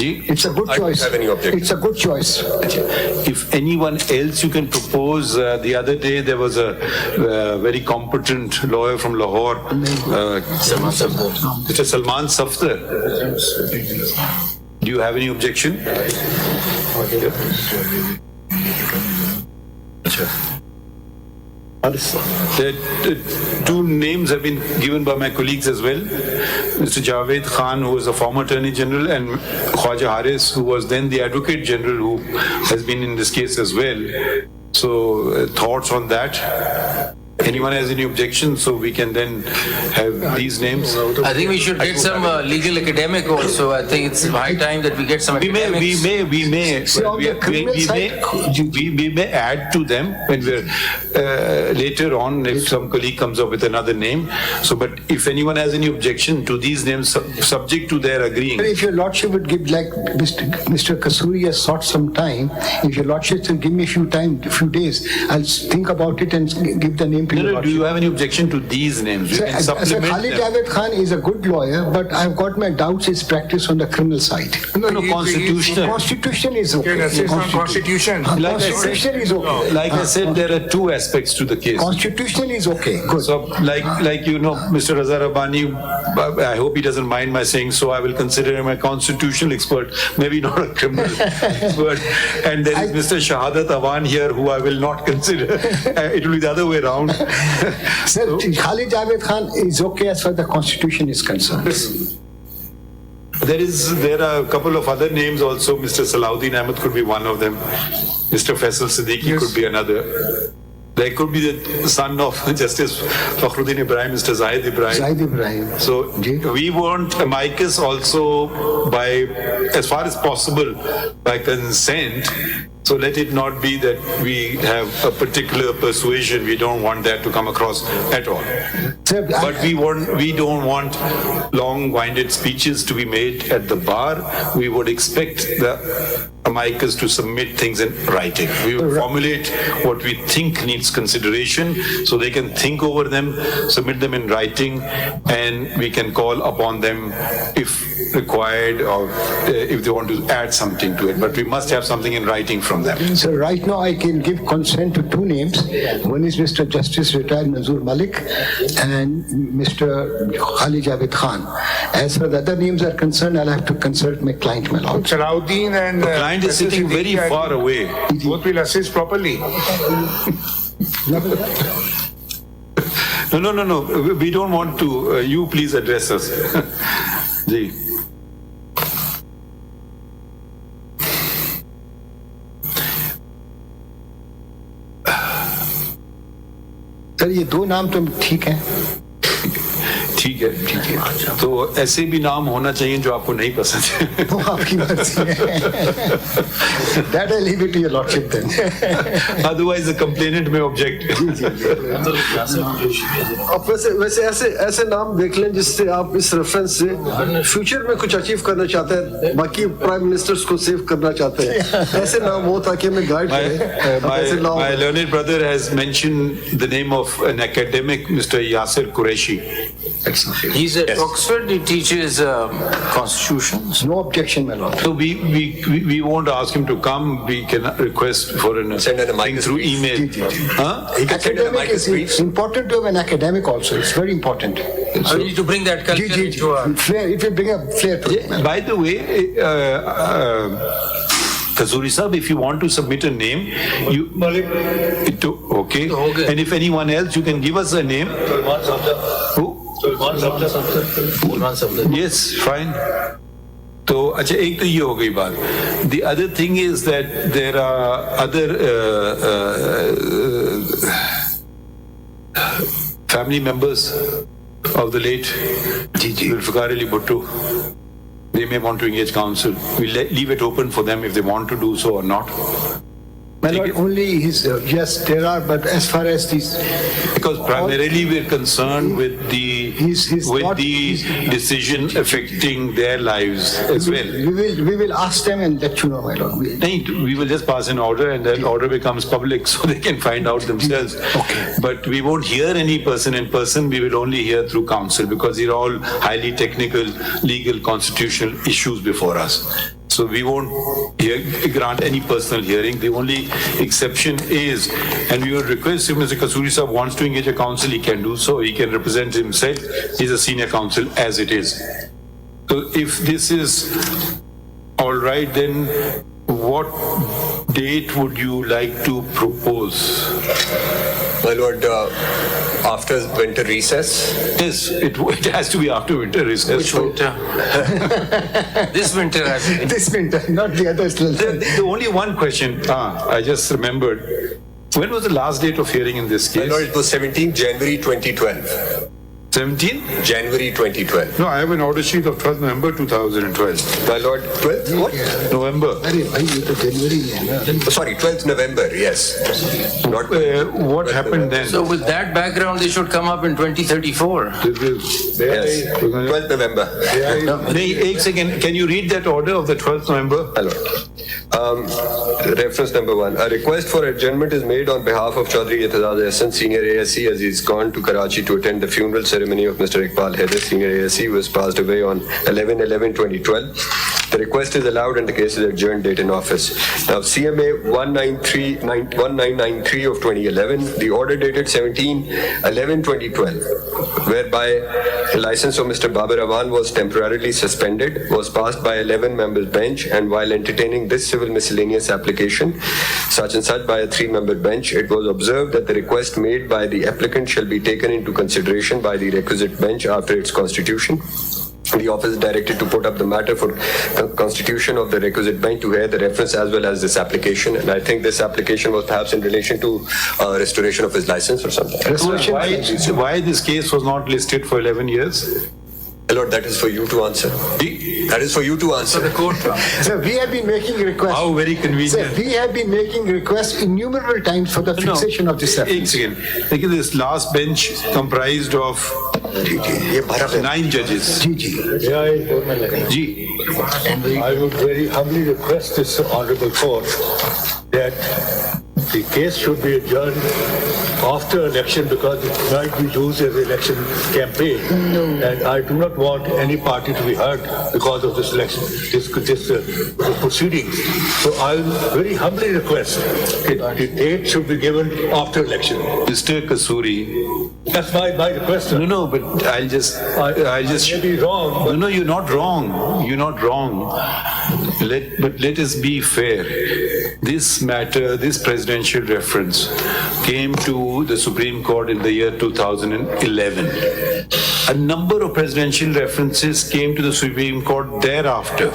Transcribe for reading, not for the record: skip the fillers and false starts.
It's a good choice. I don't have any objection. It's a good choice. If anyone else you can propose, the other day there was a very competent lawyer from Lahore, Mr. Salman Safdar. Do you have any objection? The two names have been given by my colleagues as well. Mr. Javed Khan, who was a former Attorney General, and Khwaja Haris, who was then the Advocate General, who has been in this case as well. So, thoughts on that? Anyone has any objections, so we can then have these names? I think we should get some legal academic also. I think it's high time that we get some academics. We may add to them when we're later on if some colleague comes up with another name. So, but if anyone has any objection to these names, subject to their agreeing. If your Lordship would give, like Mr. Kasuri has sought some time, if your Lordship will give me a few days, I'll think about it and give the name. No, do you have any objection to these names? Sir, Khalid Javed Khan is a good lawyer, but I've got my doubts his practice on the criminal side. No, constitutional. Constitution is okay. Constitution. Constitution is okay. Like I said, there are two aspects to the case. Constitution is okay. Good. So, like you know, Mr. Raza Rabbani, I hope he doesn't mind my saying so. I will consider him a constitutional expert, maybe not a criminal expert. And there is Mr. Shahadat Awan here, who I will not consider. It will be the other way around. Sir, Khalid Javed Khan is okay as far as the Constitution is concerned. There are a couple of other names also. Mr. Salahuddin Ahmed could be one of them. Mr. Faisal Siddiqui could be another. There could be the son of Justice Fakhruddin Ibrahim, Mr. Zahid Ibrahim. Zahid Ibrahim. So we want amicus also by, as far as possible, by consent. So let it not be that we have a particular persuasion. We don't want that to come across at all. Sir, but we don't want long-winded speeches to be made at the bar. We would expect the amicus to submit things in writing. We will formulate what we think needs consideration so they can think over them, submit them in writing, and we can call upon them if required or if they want to add something to it. But we must have something in writing from them. So right now I can give consent to two names. One is Mr. Justice Retired Manzoor Malik and Mr. Khalid Javed Khan. As for the other names are concerned, I'll have to consult my client, my lord. Salahuddin and the client is sitting very far away. Both will assist properly. No. We don't want to. You please address us. Ji. Sir ये दो नाम तो ठीक है ठीक है तो ऐसे भी नाम होना चाहिए जो आपको नहीं पसंद है वो आपकी मर्जी है that I leave it to your lordship then otherwise the complainant may object आप वैसे ऐसे नाम देख लें जिससे आप इस रेफरेंस से फ्यूचर में कुछ अचीव करना चाहते हैं बाकी प्राइम मिनिस्टर्स को सेव करना चाहते हैं ऐसे नाम हो ताकि हमें गाइड करें my learned brother has mentioned the name of an academic Mr. Yasir Qureshi. He's at Oxford, he teaches constitutions. No objection, my lord. So we won't ask him to come. We can request for send an thing through email. Academic is important to have an academic also. It's very important. So we need to bring that culture into our... If you bring a flair to it. By the way, Kazuri Sahib, if you want to submit a name, okay. And if anyone else, you can give us a name. Who? Salman Safdar. Yes, fine. So, अच्छा एक तो ये हो गई बात. The other thing is that there are other family members of the late Zulfikar Ali Bhutto. They may want to engage counsel. We'll leave it open for them if they want to do so or not. My lord, only his, yes, there are, but as far as these... Because primarily we're concerned with the decision affecting their lives as well. We will ask them and let you know, my lord. We will just pass an order and that order becomes public so they can find out themselves. Okay. But we won't hear any person in person, we will only hear through counsel because these are all highly technical, legal, constitutional issues before us. So we won't grant any personal hearing. The only exception is, and we would request if Mr. Kasuri Sahab wants to engage a counsel, he can do so. He can represent himself. He's a senior counsel as it is. So if this is all right, then what date would you like to propose? My lord, after winter recess. Yes, it has to be after winter recess. Which winter? This winter, I think. This winter, not the others. The only one question, I just remembered. When was the last date of hearing in this My case? lord, it was 17 January 2012. 17? January 2012. No, I have an order sheet of 12th November 2012. My lord, 12th? What? November. Sorry, 12th November, yes. Not What happened then? So with that background, they should come up in 2034. Yes, 12th November. Ek second, can you read that order of the 12th November? My lord. Reference number 1. A request for adjournment is made on behalf of Chaudhry Etizaz Ahsan, Senior ASC, as he's gone to Karachi to attend the funeral ceremony of Mr. Iqbal Haider, Senior ASC, who has passed away on 11/11/2012. The request is allowed and the case is adjourned date in office. Now, CMA 1993 of 2011, the order dated 17/11/2012, whereby the license of Mr. Babar Awan was temporarily suspended, was passed by 11-member bench, and while entertaining this civil miscellaneous application, such and such by a 3-member bench, it was observed that the request made by the applicant shall be taken into consideration by the requisite bench after its constitution. The office is directed to put up the matter for constitution of the requisite bench to hear the reference as well as this application. And I think this application was perhaps in relation to restoration of his license or something. Why this case was not listed for 11 years? My lord, that is for you to answer. That is for you to answer. The court. So we have been making requests. How very convenient. Sir, we have been making requests innumerable times for the fixation of this Ek reference. second. Look at this last bench comprised of 9 judges. Ji. I would very humbly request this honorable court that the case should be adjourned after election because it might be used as election campaign. And I do not want any party to be hurt because of this election, this proceedings. So I very humbly request that the date should be given after election. Mr. Kasuri. That's my request. sir. No, but I'll just. I may be wrong, but No, you're not wrong. You're not wrong. But let us be fair. This matter, this presidential reference came to the Supreme Court in the year 2011. A number of presidential references came to the Supreme Court thereafter.